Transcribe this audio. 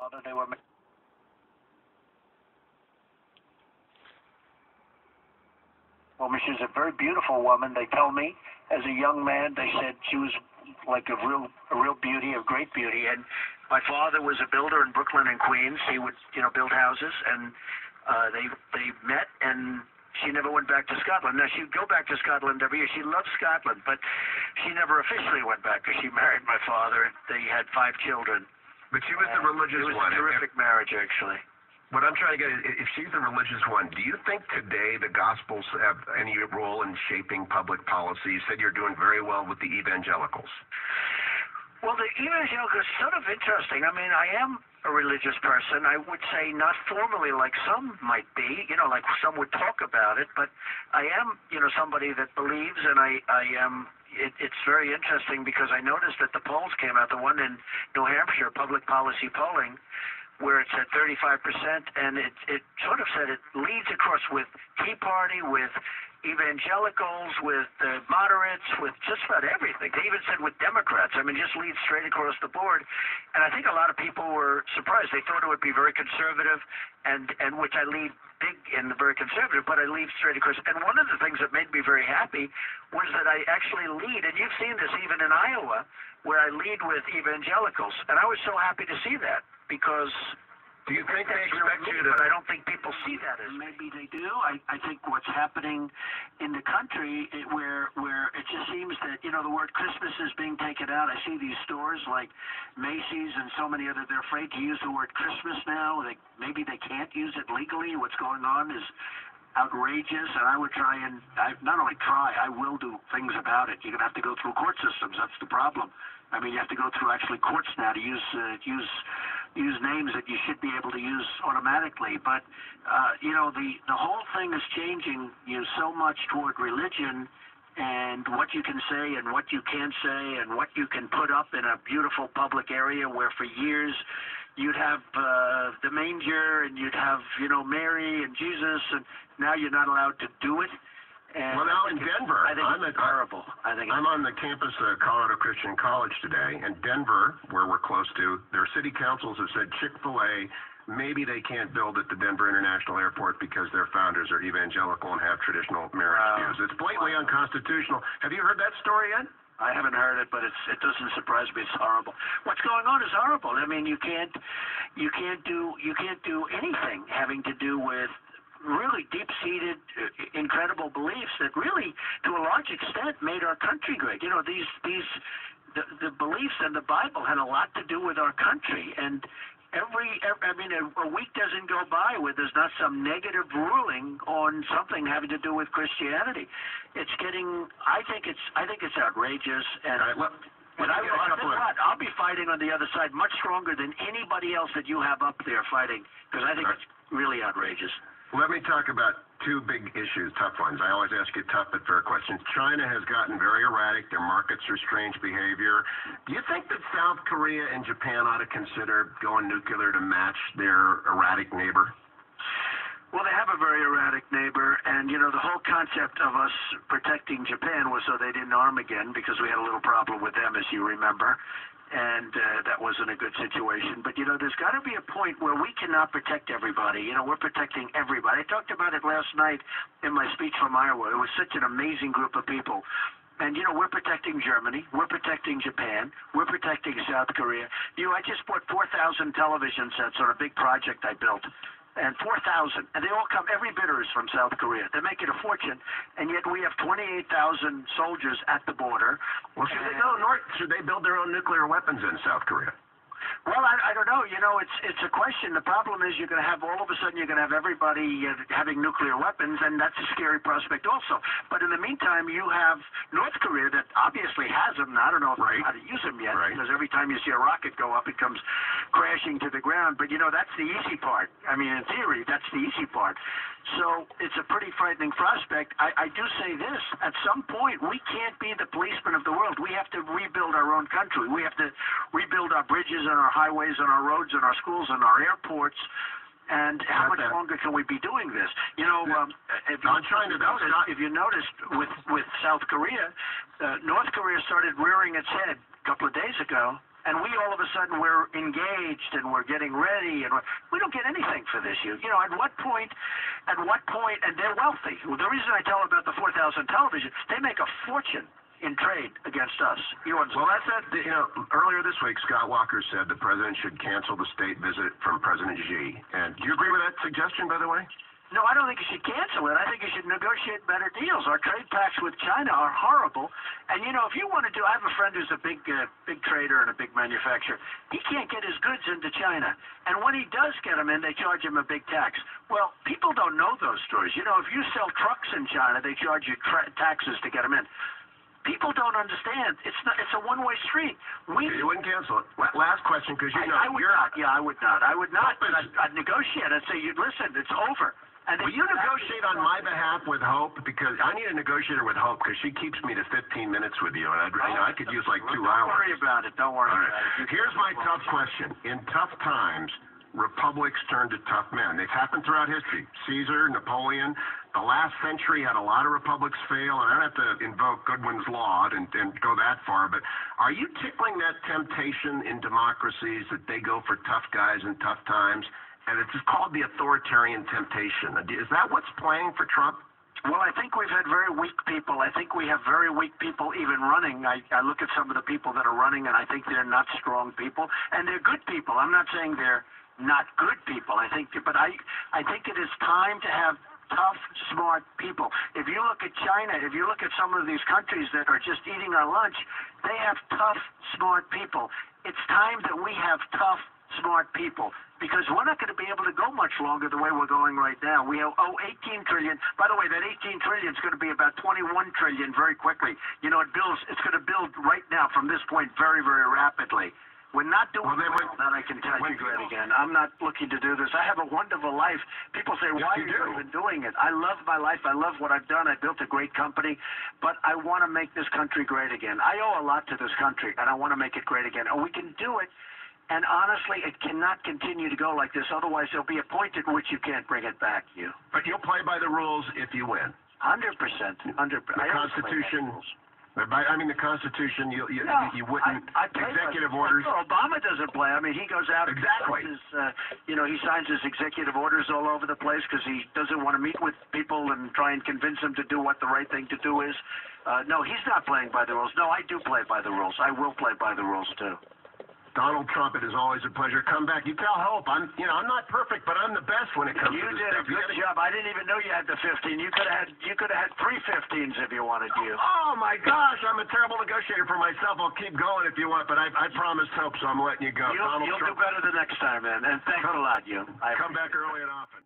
father. They were. Well, she was a very beautiful woman. They told me, as a young man, they said she was like a real beauty, a great beauty. And my father was a builder in Brooklyn and Queens. He would, build houses, and they met, and she never went back to Scotland. Now, she'd go back to Scotland every year. She loved Scotland, but she never officially went back because she married my father. They had 5 children. But she was the religious one. It was a terrific marriage, actually. What I'm trying to get is, if she's the religious one, do you think today the Gospels have any role in shaping public policy? You said you're doing very well with the evangelicals. Well, the evangelicals is sort of interesting. I mean, I am a religious person. I would say not formally like some might be, like some would talk about it, but I am, somebody that believes, and I am. It's very interesting because I noticed that the polls came out, the one in New Hampshire, public policy polling, where it's at 35%, and it sort of said it leads across with Tea Party, with evangelicals, with moderates, with just about everything. They even said with Democrats. I mean, just leads straight across the board. And I think a lot of people were surprised. They thought it would be very conservative, and which I lead big in the very conservative, but I lead straight across. And one of the things that made me very happy was that I actually lead, and you've seen this even in Iowa, where I lead with evangelicals. And I was so happy to see that, because do you think they expect you to? But I don't think people see that as maybe they do. I think what's happening in the country, where it just seems that the word Christmas is being taken out. I see these stores like Macy's and so many other. They're afraid to use the word Christmas now. Maybe they can't use it legally. What's going on is outrageous, and I would try and not only try, I will do things about it. You're gonna have to go through court systems. That's the problem. I mean, you have to go through actually courts now to use names that you should be able to use automatically. But the whole thing is changing so much toward religion and what you can say and what you can't say and what you can put up in a beautiful public area, where for years you'd have the manger and you'd have Mary and Jesus, and now you're not allowed to do it. And well, now in Denver, I think it's terrible. I'm on the campus of Colorado Christian College today, and Denver, where we're close to, their city councils have said Chick-fil-A, maybe they can't build at the Denver International Airport because their founders are evangelical and have traditional marriage views. It's blatantly unconstitutional. Have you heard that story yet? I haven't heard it, but it doesn't surprise me. It's horrible. What's going on is horrible. I mean, you can't do anything having to do with really deep-seated, incredible beliefs that really, to a large extent, made our country great. The beliefs in the Bible had a lot to do with our country, and a week doesn't go by where there's not some negative ruling on something having to do with Christianity. It's getting. I think it's outrageous, and. I'll be fighting on the other side much stronger than anybody else that you have up there fighting, because I think it's really outrageous. Let me talk about 2 big issues, tough ones. I always ask you tough but fair questions. China has gotten very erratic. Their markets are strange behavior. Do you think that South Korea and Japan ought to consider going nuclear to match their erratic neighbor? Well, they have a very erratic neighbor, and the whole concept of us protecting Japan was so they didn't arm again, because we had a little problem with them, as you remember. And that wasn't a good situation. But, there's got to be a point where we cannot protect everybody. We're protecting everybody. I talked about it last night in my speech from Iowa. It was such an amazing group of people. And, we're protecting Germany. We're protecting Japan. We're protecting South Korea. I just bought 4,000 television sets on a big project I built. And 4,000, and they all come, every bidder is from South Korea. They're making a fortune, and yet we have 28,000 soldiers at the border. Well, should they go north? Should they build their own nuclear weapons in South Korea? Well, I don't know. It's a question. The problem is you're going to have, all of a sudden, you're going to have everybody having nuclear weapons, and that's a scary prospect also. But in the meantime, you have North Korea that obviously has them. I don't know if they know how to use them yet, because every time you see a rocket go up, it comes crashing to the ground. But, that's the easy part. I mean, in theory, that's the easy part. So it's a pretty frightening prospect. I do say this. At some point, we can't be the policemen of the world. We have to rebuild our own country. We have to rebuild our bridges and our highways and our roads and our schools and our airports. And how much longer can we be doing this? If you noticed with South Korea, North Korea started rearing its head a couple of days ago, And we all of a sudden we're engaged and we're getting ready, and we don't get anything for this. You know, at what point, and they're wealthy. Well, the reason I tell about the 4,000 television, they make a fortune in trade against us. Well, that's it. You know, earlier this week, Scott Walker said the president should cancel the state visit from President Xi. And do you agree with that suggestion, by the way? No, I don't think you should cancel it. I think you should negotiate better deals. Our trade pacts with China are horrible. And, you know, if you want to I have a friend who's a big trader and a big manufacturer. He can't get his goods into China. And when he does get them in, they charge him a big tax. Well, people don't know those stories. You know, if you sell trucks in China, they charge you taxes to get them in. People don't understand. It's a one-way street. You wouldn't cancel it. Last question, because you know. I would not. Yeah, I would not. I would not. But I'd negotiate. I'd say, listen, it's over. And will you negotiate on my behalf with Hope? Because I need a negotiator with Hope, because she keeps me to 15 minutes with you, and I could use like 2 hours. Don't worry about it. Don't worry about it. Here's my tough question. In tough times, republics turn to tough men. They've happened throughout history. Caesar, Napoleon. The last century had a lot of republics fail, and I don't have to invoke Goodwin's Law and go that far, but are you tickling that temptation in democracies that they go for tough guys in tough times? And it's called the authoritarian temptation. Is that what's playing for Trump? Well, I think we've had very weak people. I think we have very weak people even running. I look at some of the people that are running, and I think they're not strong people, and they're good people. I'm not saying they're not good people. I think it is time to have tough, smart people. If you look at China, if you look at some of these countries that are just eating our lunch, they have tough, smart people. It's time that we have tough, smart people, because we're not going to be able to go much longer the way we're going right now. We owe 18 trillion. By the way, that 18 trillion is going to be about 21 trillion very quickly. You know, it's going to build right now from this point very, very rapidly. We're not doing that, I can tell you, Greg, again. I'm not looking to do this. I have a wonderful life. People say, why are you even doing it? I love my life. I love what I've done. I built a great company, but I want to make this country great again. I owe a lot to this country, and I want to make it great again. And we can do it. And honestly, it cannot continue to go like this. Otherwise, there'll be a point at which you can't bring it back. But you'll play by the rules if you win. 100%. 100%. The Constitution. I mean, the Constitution. You wouldn't. Executive orders. Obama doesn't play. I mean, he goes out. Exactly. He signs his executive orders all over the place because he doesn't want to meet with people and try and convince them to do what the right thing to do is. No, he's not playing by the rules. No, I do play by the rules. I will play by the rules too. Donald Trump, it is always a pleasure. Come back. You tell Hope I'm not perfect, but I'm the best when it comes to this stuff. You did a good job. I didn't even know you had the 15. You could have had 3 15s if you wanted to. Oh my gosh, I'm a terrible negotiator for myself. I'll keep going if you want, but I promised Hope, so I'm letting you go. You'll do better the next time, man. And thanks a lot, you. Come back early and often.